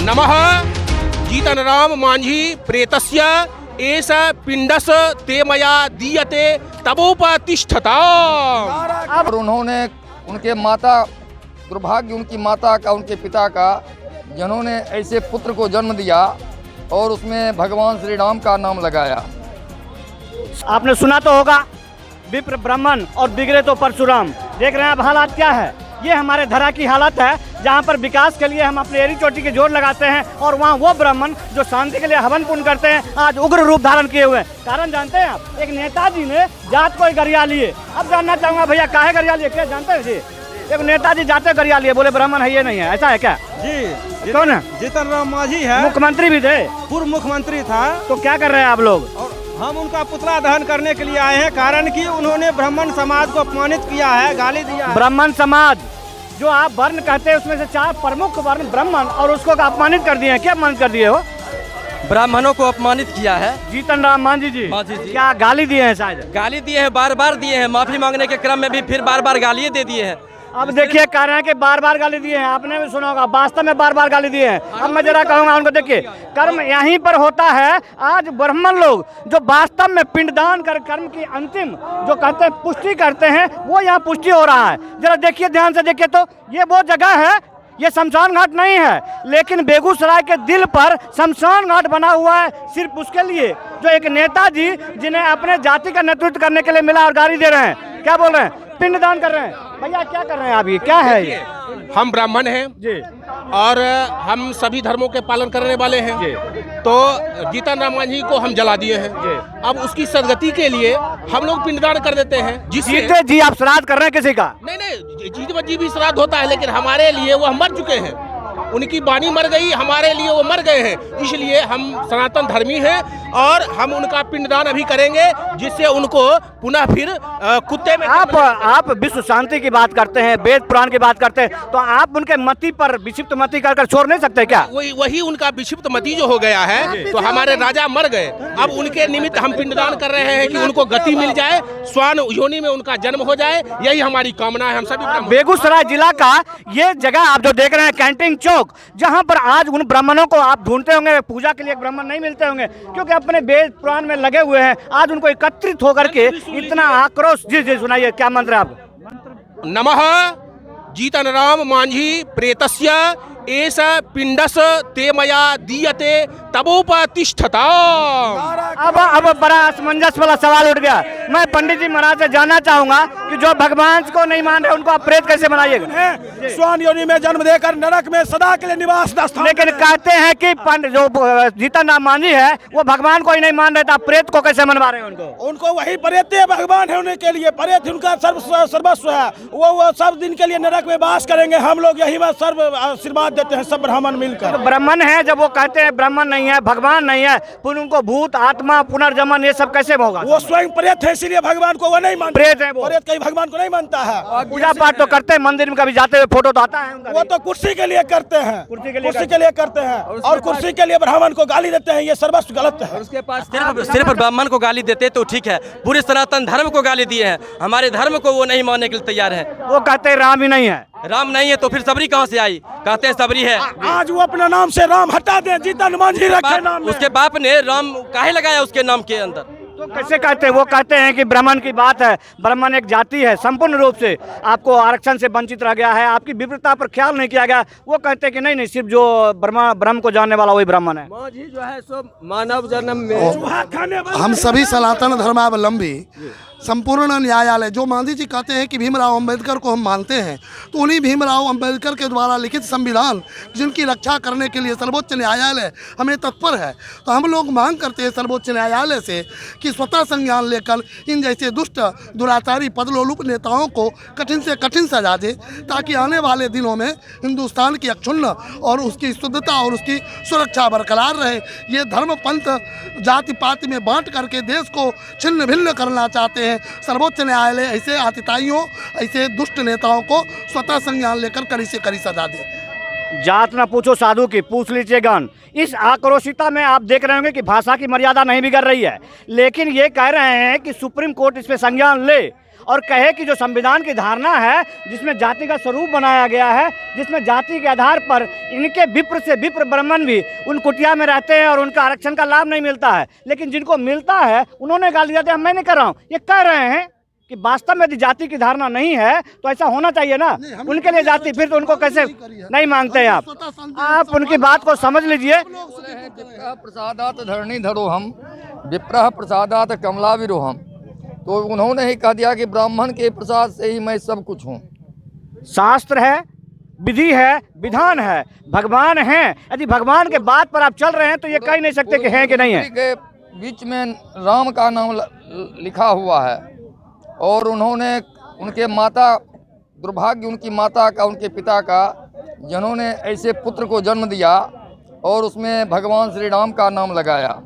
नमः जीतनराम मांझी प्रेतस्य एष पिंडस ते मया दीयते तबोपतिष्ठता। और उन्होंने उनके माता, दुर्भाग्य उनकी माता का, उनके पिता का, जिन्होंने ऐसे पुत्र को जन्म दिया और उसमें भगवान श्री राम का नाम लगाया। आपने सुना तो होगा, विप्र ब्राह्मण और बिगड़े तो परशुराम। देख रहे हैं अब हालात क्या है। ये हमारे धरा की हालत है, जहाँ पर विकास के लिए हम अपने एड़ी चोटी की जोर लगाते हैं और वहाँ वो ब्राह्मण जो शांति के लिए हवन पुण्य करते हैं आज उग्र रूप धारण किए हुए हैं। कारण जानते हैं आप, एक नेताजी ने जात को गरिया लिए। अब जानना चाहूँगा भैया काहे गरिया लिए, क्या जानते हैं जी? एक नेताजी जाते गरिया लिए, बोले ब्राह्मण है ये नहीं है, ऐसा है क्या? जी कौन है? जीतनराम मांझी है, मुख्यमंत्री भी थे, पूर्व मुख्यमंत्री था। तो क्या कर रहे हैं आप लोग? और हम उनका पुतला दहन करने के लिए आए हैं, कारण कि उन्होंने ब्राह्मण समाज को अपमानित किया है, गाली दिया है। ब्राह्मण समाज जो आप वर्ण कहते हैं उसमें से 4 प्रमुख वर्ण ब्राह्मण, और उसको अपमानित कर दिए हैं। क्या अपमानित कर दिए हो? ब्राह्मणों को अपमानित किया है जीतनराम मांझी जी। मांझी जी। क्या गाली दिए हैं? शायद गाली दिए हैं, बार बार दिए हैं। माफी मांगने के क्रम में भी फिर बार बार गालियाँ दे दिए हैं। अब देखिए कह रहे हैं कि बार बार गाली दिए हैं, आपने भी सुना होगा, वास्तव में बार बार गाली दिए हैं। अब मैं जरा कहूँगा उनको, देखिए कर्म यहीं पर होता है। आज ब्राह्मण लोग जो वास्तव में पिंडदान कर कर्म की अंतिम जो कहते हैं पुष्टि करते हैं, वो यहाँ पुष्टि हो रहा है। जरा देखिए, ध्यान से देखिए तो ये वो जगह है, ये शमशान घाट नहीं है, लेकिन बेगूसराय के दिल पर शमशान घाट बना हुआ है सिर्फ उसके लिए जो एक नेताजी जिन्हें अपने जाति का नेतृत्व करने के लिए मिला और गाली दे रहे हैं। क्या बोल रहे हैं? पिंडदान कर रहे हैं। भैया क्या कर रहे हैं आप? ये क्या है ये? हम ब्राह्मण हैं जी, और हम सभी धर्मों के पालन करने वाले हैं जी। तो जीतनराम मांझी को हम जला दिए हैं जी। अब उसकी सदगति के लिए हम लोग पिंडदान कर देते हैं। जिससे जीते जी आप श्राद्ध कर रहे हैं किसी का? नहीं, जीत जी भी श्राद्ध होता है, लेकिन हमारे लिए वो हम मर चुके हैं। उनकी वाणी मर गई, हमारे लिए वो मर गए हैं। इसलिए हम सनातन धर्मी हैं और हम उनका पिंडदान अभी करेंगे, जिससे उनको पुनः फिर कुत्ते में। आप विश्व शांति की बात करते हैं, वेद पुराण की बात करते हैं, तो आप उनके मति पर विक्षिप्त मति कर छोड़ नहीं सकते क्या? वही उनका विक्षिप्त मति जो हो गया है, तो हमारे राजा मर गए, अब उनके निमित्त हम पिंडदान कर रहे हैं कि उनको गति मिल जाए, स्वान योनि में उनका जन्म हो जाए। यही हमारी कामना है। हम सभी बेगूसराय जिला का ये जगह आप जो देख रहे हैं, कैंटीन चौक, जहां पर आज उन ब्राह्मणों को आप ढूंढते होंगे, पूजा के लिए ब्राह्मण नहीं मिलते होंगे क्योंकि अपने वेद पुराण में लगे हुए हैं। आज उनको एकत्रित होकर के इतना आक्रोश। जी जी सुनाइए, क्या मंत्र है आप? नमः जीतनराम मांझी प्रेतस्य एष पिंडस ते मया दीयते तबोपतिष्ठता। अब बड़ा असमंजस वाला सवाल उठ गया। मैं पंडित जी महाराज से जानना चाहूंगा कि जो भगवान को नहीं मान रहे उनको आप प्रेत कैसे बनाइएगा? स्वान योनि में जन्म देकर नरक में सदा के लिए निवास स्थान। लेकिन कहते हैं कि जो जीतनराम मांझी है वो भगवान को ही नहीं मान रहे, तो आप प्रेत को कैसे मनवा रहे हैं उनको? उनको वही प्रेत भगवान है, उनके लिए प्रेत उनका सर्वस्व है। वो सब दिन के लिए नरक में वास करेंगे। हम लोग यही बात सर्व आशीर्वाद देते हैं, सब ब्राह्मण मिलकर। ब्राह्मण है, जब वो कहते हैं ब्राह्मण नहीं है, भगवान नहीं है, फिर उनको भूत आत्मा पुनर्जन्म ये सब कैसे होगा? वो स्वयं प्रेत है, इसीलिए भगवान को वो नहीं मानता। प्रेत है वो, प्रेत कहीं भगवान को नहीं मानता है। पूजा पाठ तो करते हैं, मंदिर में कभी जाते हुए फोटो तो आता है उनका? वो तो कुर्सी के लिए करते हैं, कुर्सी के लिए करते हैं, और कुर्सी के लिए ब्राह्मण को गाली देते हैं। ये सर्वस्व गलत है। उसके पास सिर्फ ब्राह्मण को गाली देते तो ठीक है, पूरे सनातन धर्म को गाली दिए हैं। हमारे धर्म को वो नहीं मानने के लिए तैयार है। वो कहते हैं राम ही नहीं है। राम नहीं है तो फिर सबरी कहाँ से आई? कहते हैं सबरी है। आज वो अपना नाम से राम हटा दे, जीतन मांझी रखे नाम में। उसके बाप ने राम काहे लगाया उसके नाम के अंदर? तो कैसे कहते हैं? वो कहते हैं कि ब्राह्मण की बात है, ब्राह्मण एक जाति है, संपूर्ण रूप से आपको आरक्षण से वंचित रह गया है, आपकी विविधता पर ख्याल नहीं किया गया। वो कहते हैं कि नहीं, सिर्फ जो ब्रह्म को जानने वाला वही ब्राह्मण है। मांझी जो है सो मानव जन्म में हम सभी सनातन धर्मावलंबी संपूर्ण न्यायालय, जो मांझी जी कहते हैं कि भीमराव अंबेडकर को हम मानते हैं, तो उन्हीं भीमराव अंबेडकर के द्वारा लिखित संविधान जिनकी रक्षा करने के लिए सर्वोच्च न्यायालय हमें तत्पर है। तो हम लोग मांग करते हैं सर्वोच्च न्यायालय से कि स्वतः संज्ञान लेकर इन जैसे दुष्ट दुराचारी पदलोलुप नेताओं को कठिन से कठिन सजा दे, ताकि आने वाले दिनों में हिंदुस्तान की अक्षुण्ण और उसकी शुद्धता और उसकी सुरक्षा बरकरार रहे। ये धर्म पंथ जाति पाति में बांट करके देश को छिन्न भिन्न करना चाहते हैं। सर्वोच्च न्यायालय ऐसे आतिताइयों, ऐसे दुष्ट नेताओं को स्वतः संज्ञान लेकर कड़ी से कड़ी सजा दे। जात ना पूछो साधु की, पूछ लीजिए ज्ञान। इस आक्रोशिता में आप देख रहे होंगे कि भाषा की मर्यादा नहीं बिगड़ रही है, लेकिन ये कह रहे हैं कि सुप्रीम कोर्ट इस पे संज्ञान ले और कहे कि जो संविधान की धारणा है जिसमें जाति का स्वरूप बनाया गया है, जिसमें जाति के आधार पर इनके विप्र से विप्र ब्राह्मण भी उन कुटिया में रहते हैं और उनका आरक्षण का लाभ नहीं मिलता है, लेकिन जिनको मिलता है उन्होंने गाली देते हैं। मैं नहीं कर रहा हूँ, ये कह रहे हैं कि वास्तव में यदि जाति की धारणा नहीं है तो ऐसा होना चाहिए ना, उनके लिए जाति, फिर तो उनको कैसे नहीं मांगते हैं आप उनकी बात को समझ लीजिए। विप्रः प्रसादात धरणी धरो हम, विप्रः प्रसादात कमला विरोहम। तो उन्होंने ही कह दिया कि ब्राह्मण के प्रसाद से ही मैं सब कुछ हूँ। शास्त्र है, विधि है, विधान है, भगवान हैं। यदि भगवान के बात पर आप चल रहे हैं तो ये कह नहीं सकते कि हैं कि नहीं है। के बीच में राम का नाम लिखा हुआ है और उन्होंने उनके माता, दुर्भाग्य उनकी माता का, उनके पिता का, जिन्होंने ऐसे पुत्र को जन्म दिया और उसमें भगवान श्री राम का नाम लगाया।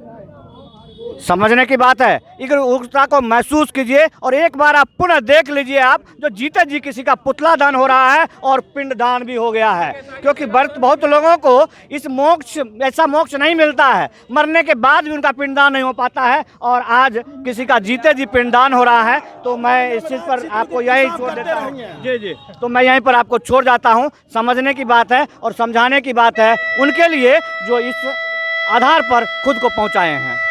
समझने की बात है, एकता को महसूस कीजिए और एक बार आप पुनः देख लीजिए आप जो जीते जी किसी का पुतला दान हो रहा है और पिंड दान भी हो गया है, क्योंकि बहुत लोगों को इस मोक्ष, ऐसा मोक्ष नहीं मिलता है, मरने के बाद भी उनका पिंडदान नहीं हो पाता है और आज किसी का जीते जी पिंडदान हो रहा है। तो मैं इस चीज़ पर आपको यही छोड़ देता हूँ। जी जी, तो मैं यहीं पर आपको छोड़ जाता हूँ। समझने की बात है और समझाने की बात है उनके लिए जो इस आधार पर खुद को पहुँचाए हैं।